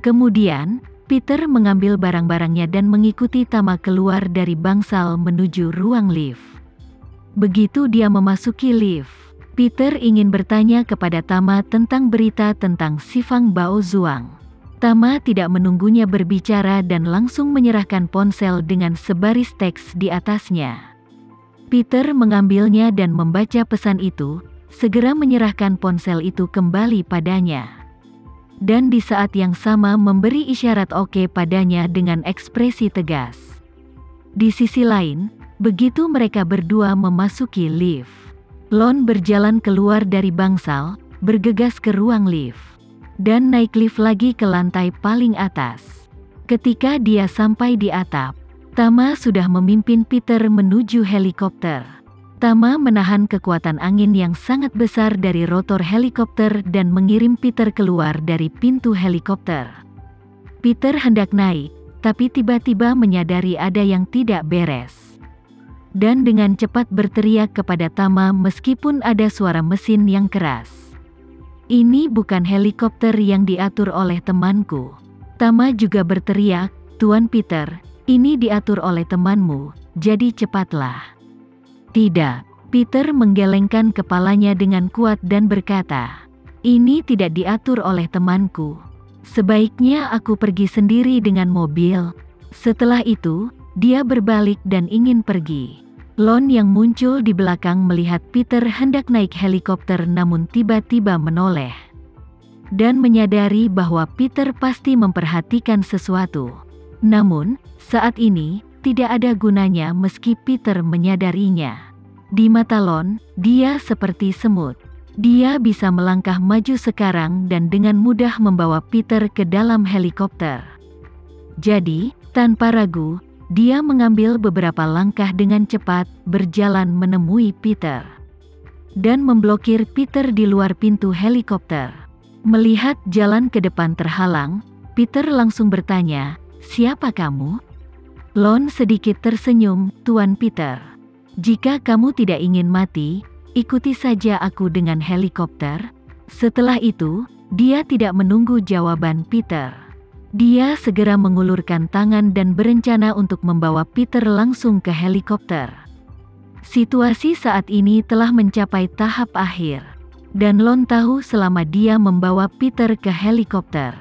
Kemudian, Peter mengambil barang-barangnya dan mengikuti Tama keluar dari bangsal menuju ruang lift. Begitu dia memasuki lift, Peter ingin bertanya kepada Tama tentang berita tentang Shifang Baozuang. Tama tidak menunggunya berbicara dan langsung menyerahkan ponsel dengan sebaris teks di atasnya. Peter mengambilnya dan membaca pesan itu, segera menyerahkan ponsel itu kembali padanya. Dan di saat yang sama memberi isyarat oke padanya dengan ekspresi tegas. Di sisi lain, begitu mereka berdua memasuki lift, Lon berjalan keluar dari bangsal, bergegas ke ruang lift, dan naik lift lagi ke lantai paling atas. Ketika dia sampai di atap, Tama sudah memimpin Peter menuju helikopter. Tama menahan kekuatan angin yang sangat besar dari rotor helikopter dan mengirim Peter keluar dari pintu helikopter. Peter hendak naik, tapi tiba-tiba menyadari ada yang tidak beres. Dan dengan cepat berteriak kepada Tama meskipun ada suara mesin yang keras. "Ini bukan helikopter yang diatur oleh temanku." Tama juga berteriak, "Tuan Peter, ini diatur oleh temanmu, jadi cepatlah." "Tidak." Peter menggelengkan kepalanya dengan kuat dan berkata, "Ini tidak diatur oleh temanku. Sebaiknya aku pergi sendiri dengan mobil." Setelah itu, dia berbalik dan ingin pergi. Lon yang muncul di belakang melihat Peter hendak naik helikopter namun tiba-tiba menoleh. Dan menyadari bahwa Peter pasti memperhatikan sesuatu. Namun, saat ini, tidak ada gunanya meski Peter menyadarinya. Di mata Lon, dia seperti semut. Dia bisa melangkah maju sekarang dan dengan mudah membawa Peter ke dalam helikopter. Jadi, tanpa ragu, dia mengambil beberapa langkah dengan cepat, berjalan menemui Peter. Dan memblokir Peter di luar pintu helikopter. Melihat jalan ke depan terhalang, Peter langsung bertanya, "Siapa kamu?" Lon sedikit tersenyum, "Tuan Peter. Jika kamu tidak ingin mati, ikuti saja aku dengan helikopter." Setelah itu, dia tidak menunggu jawaban Peter. Dia segera mengulurkan tangan dan berencana untuk membawa Peter langsung ke helikopter. Situasi saat ini telah mencapai tahap akhir. Dan Lon tahu selama dia membawa Peter ke helikopter,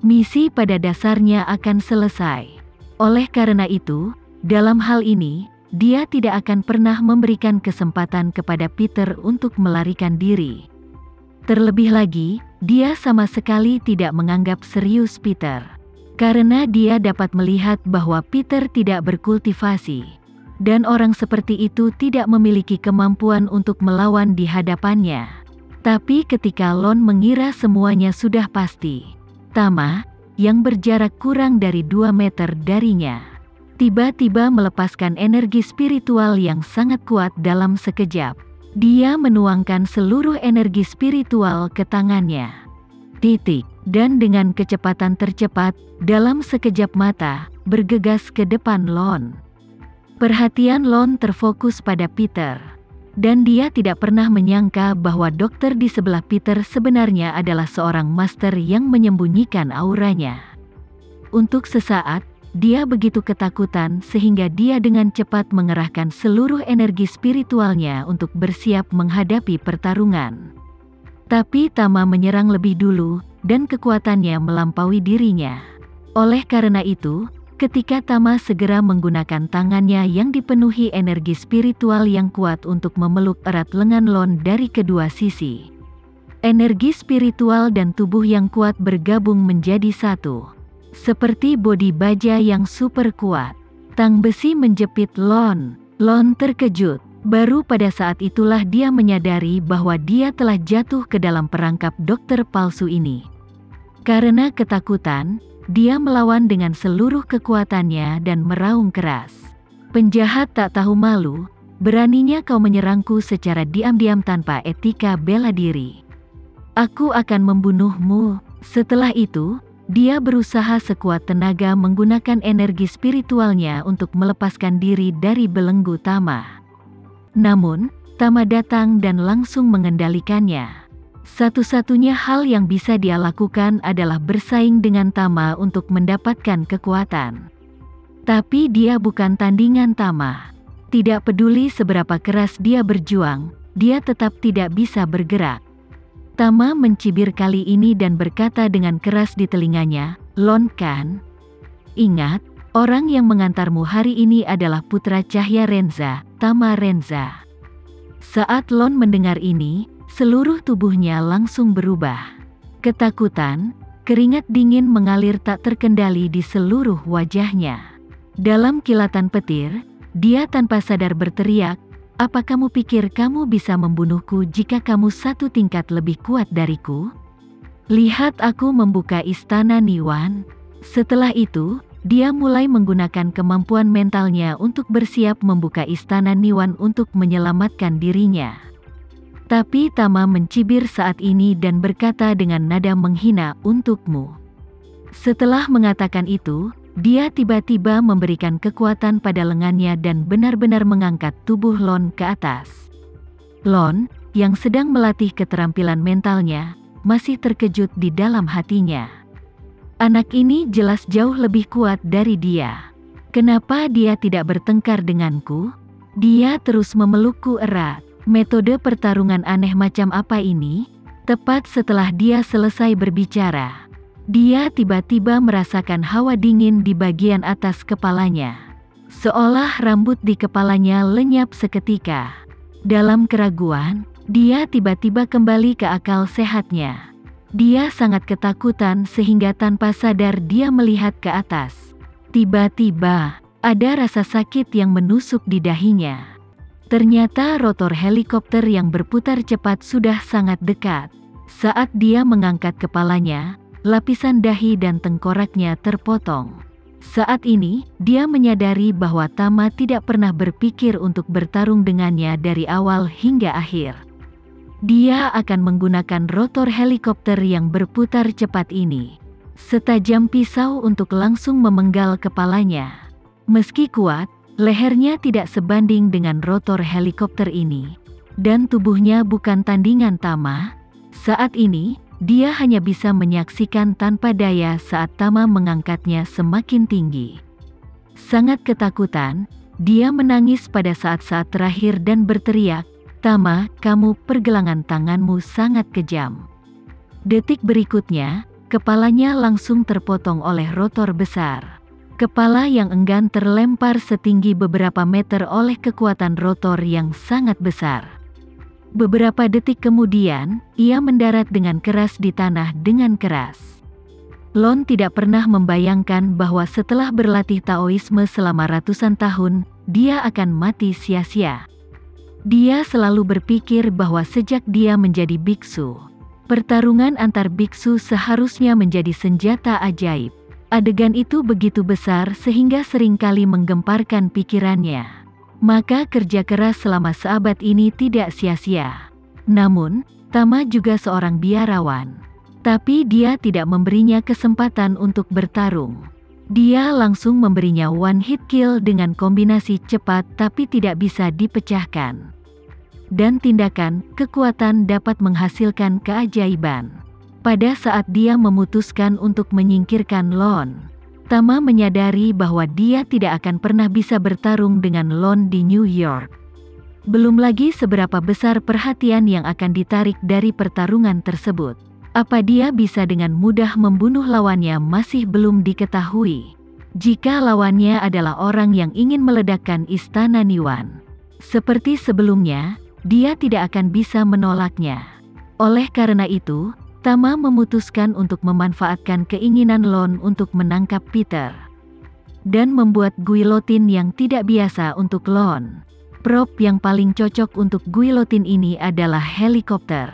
misi pada dasarnya akan selesai. Oleh karena itu, dalam hal ini, dia tidak akan pernah memberikan kesempatan kepada Peter untuk melarikan diri. Terlebih lagi, dia sama sekali tidak menganggap serius Peter. Karena dia dapat melihat bahwa Peter tidak berkultivasi. Dan orang seperti itu tidak memiliki kemampuan untuk melawan di hadapannya. Tapi ketika Lon mengira semuanya sudah pasti, Tama, yang berjarak kurang dari 2 meter darinya, tiba-tiba melepaskan energi spiritual yang sangat kuat dalam sekejap. Dia menuangkan seluruh energi spiritual ke tangannya. Dan dengan kecepatan tercepat, dalam sekejap mata, bergegas ke depan Lon. Perhatian Lon terfokus pada Peter. Dan dia tidak pernah menyangka bahwa dokter di sebelah Peter sebenarnya adalah seorang master yang menyembunyikan auranya. Untuk sesaat, dia begitu ketakutan sehingga dia dengan cepat mengerahkan seluruh energi spiritualnya untuk bersiap menghadapi pertarungan. Tapi Tama menyerang lebih dulu, dan kekuatannya melampaui dirinya. Oleh karena itu, ketika Tama segera menggunakan tangannya yang dipenuhi energi spiritual yang kuat untuk memeluk erat lengan Lon dari kedua sisi. Energi spiritual dan tubuh yang kuat bergabung menjadi satu. Seperti bodi baja yang super kuat. Tang besi menjepit Lon. Lon terkejut. Baru pada saat itulah dia menyadari bahwa dia telah jatuh ke dalam perangkap dokter palsu ini. Karena ketakutan, dia melawan dengan seluruh kekuatannya dan meraung keras. "Penjahat tak tahu malu, beraninya kau menyerangku secara diam-diam tanpa etika bela diri. Aku akan membunuhmu." Setelah itu, dia berusaha sekuat tenaga menggunakan energi spiritualnya untuk melepaskan diri dari belenggu Tama. Namun, Tama datang dan langsung mengendalikannya. Satu-satunya hal yang bisa dia lakukan adalah bersaing dengan Tama untuk mendapatkan kekuatan. Tapi dia bukan tandingan Tama. Tidak peduli seberapa keras dia berjuang, dia tetap tidak bisa bergerak. Tama mencibir kali ini dan berkata dengan keras di telinganya, "Lon kan? Ingat, orang yang mengantarmu hari ini adalah putra cahaya Renza, Tama Renza." Saat Lon mendengar ini, seluruh tubuhnya langsung berubah. Ketakutan, keringat dingin mengalir tak terkendali di seluruh wajahnya. Dalam kilatan petir, dia tanpa sadar berteriak, "Apa kamu pikir kamu bisa membunuhku jika kamu satu tingkat lebih kuat dariku? Lihat aku membuka istana Niwan." Setelah itu, dia mulai menggunakan kemampuan mentalnya untuk bersiap membuka istana Niwan untuk menyelamatkan dirinya. Tapi Tama mencibir saat ini dan berkata dengan nada menghina, "Untukmu." Setelah mengatakan itu, dia tiba-tiba memberikan kekuatan pada lengannya dan benar-benar mengangkat tubuh Lon ke atas. Lon, yang sedang melatih keterampilan mentalnya, masih terkejut di dalam hatinya. Anak ini jelas jauh lebih kuat dari dia. Kenapa dia tidak bertengkar denganku? Dia terus memelukku erat. Metode pertarungan aneh macam apa ini? Tepat setelah dia selesai berbicara, dia tiba-tiba merasakan hawa dingin di bagian atas kepalanya. Seolah rambut di kepalanya lenyap seketika. Dalam keraguan, dia tiba-tiba kembali ke akal sehatnya. Dia sangat ketakutan sehingga tanpa sadar dia melihat ke atas. Tiba-tiba, ada rasa sakit yang menusuk di dahinya. Ternyata rotor helikopter yang berputar cepat sudah sangat dekat. Saat dia mengangkat kepalanya, lapisan dahi dan tengkoraknya terpotong. Saat ini, dia menyadari bahwa Tama tidak pernah berpikir untuk bertarung dengannya dari awal hingga akhir. Dia akan menggunakan rotor helikopter yang berputar cepat ini setajam pisau untuk langsung memenggal kepalanya. Meski kuat, lehernya tidak sebanding dengan rotor helikopter ini, dan tubuhnya bukan tandingan Tama. Saat ini, dia hanya bisa menyaksikan tanpa daya saat Tama mengangkatnya semakin tinggi. Sangat ketakutan, dia menangis pada saat-saat terakhir dan berteriak, "Tama, kamu, pergelangan tanganmu sangat kejam." Detik berikutnya, kepalanya langsung terpotong oleh rotor besar. Kepala yang enggan terlempar setinggi beberapa meter oleh kekuatan rotor yang sangat besar. Beberapa detik kemudian, ia mendarat dengan keras di tanah dengan keras. Lon tidak pernah membayangkan bahwa setelah berlatih Taoisme selama ratusan tahun, dia akan mati sia-sia. Dia selalu berpikir bahwa sejak dia menjadi biksu, pertarungan antar biksu seharusnya menjadi senjata ajaib. Adegan itu begitu besar sehingga seringkali menggemparkan pikirannya. Maka kerja keras selama seabad ini tidak sia-sia. Namun, Tama juga seorang biarawan. Tapi dia tidak memberinya kesempatan untuk bertarung. Dia langsung memberinya one hit kill dengan kombinasi cepat tapi tidak bisa dipecahkan. Dan tindakan, kekuatan dapat menghasilkan keajaiban. Pada saat dia memutuskan untuk menyingkirkan Lon, Tama menyadari bahwa dia tidak akan pernah bisa bertarung dengan Lon di New York. Belum lagi seberapa besar perhatian yang akan ditarik dari pertarungan tersebut. Apa dia bisa dengan mudah membunuh lawannya masih belum diketahui. Jika lawannya adalah orang yang ingin meledakkan istana Niwan, seperti sebelumnya, dia tidak akan bisa menolaknya. Oleh karena itu, Tama memutuskan untuk memanfaatkan keinginan Lon untuk menangkap Peter dan membuat guillotine yang tidak biasa untuk Lon. Prop yang paling cocok untuk guillotine ini adalah helikopter.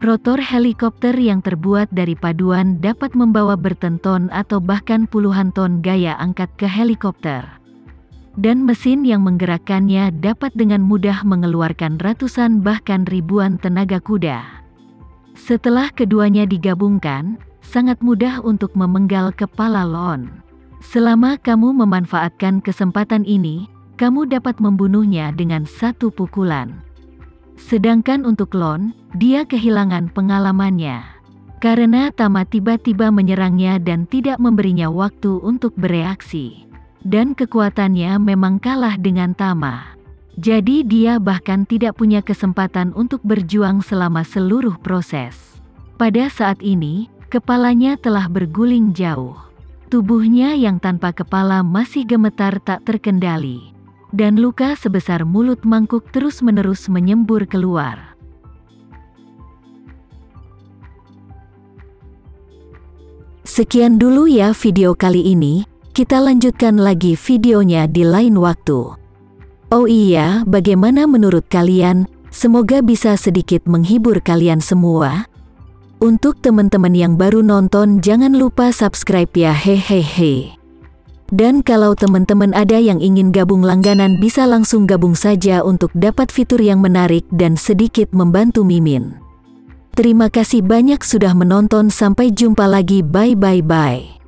Rotor helikopter yang terbuat dari paduan dapat membawa berton atau bahkan puluhan ton gaya angkat ke helikopter. Dan mesin yang menggerakkannya dapat dengan mudah mengeluarkan ratusan bahkan ribuan tenaga kuda. Setelah keduanya digabungkan, sangat mudah untuk memenggal kepala Lon. Selama kamu memanfaatkan kesempatan ini, kamu dapat membunuhnya dengan satu pukulan. Sedangkan untuk Lon, dia kehilangan pengalamannya. Karena Tama tiba-tiba menyerangnya dan tidak memberinya waktu untuk bereaksi. Dan kekuatannya memang kalah dengan Tama. Jadi dia bahkan tidak punya kesempatan untuk berjuang selama seluruh proses. Pada saat ini, kepalanya telah berguling jauh. Tubuhnya yang tanpa kepala masih gemetar tak terkendali. Dan luka sebesar mulut mangkuk terus-menerus menyembur keluar. Sekian dulu ya video kali ini, kita lanjutkan lagi videonya di lain waktu. Oh iya, bagaimana menurut kalian? Semoga bisa sedikit menghibur kalian semua. Untuk teman-teman yang baru nonton, jangan lupa subscribe ya, hehehe. Dan kalau teman-teman ada yang ingin gabung langganan, bisa langsung gabung saja untuk dapat fitur yang menarik dan sedikit membantu Mimin. Terima kasih banyak sudah menonton, sampai jumpa lagi, bye.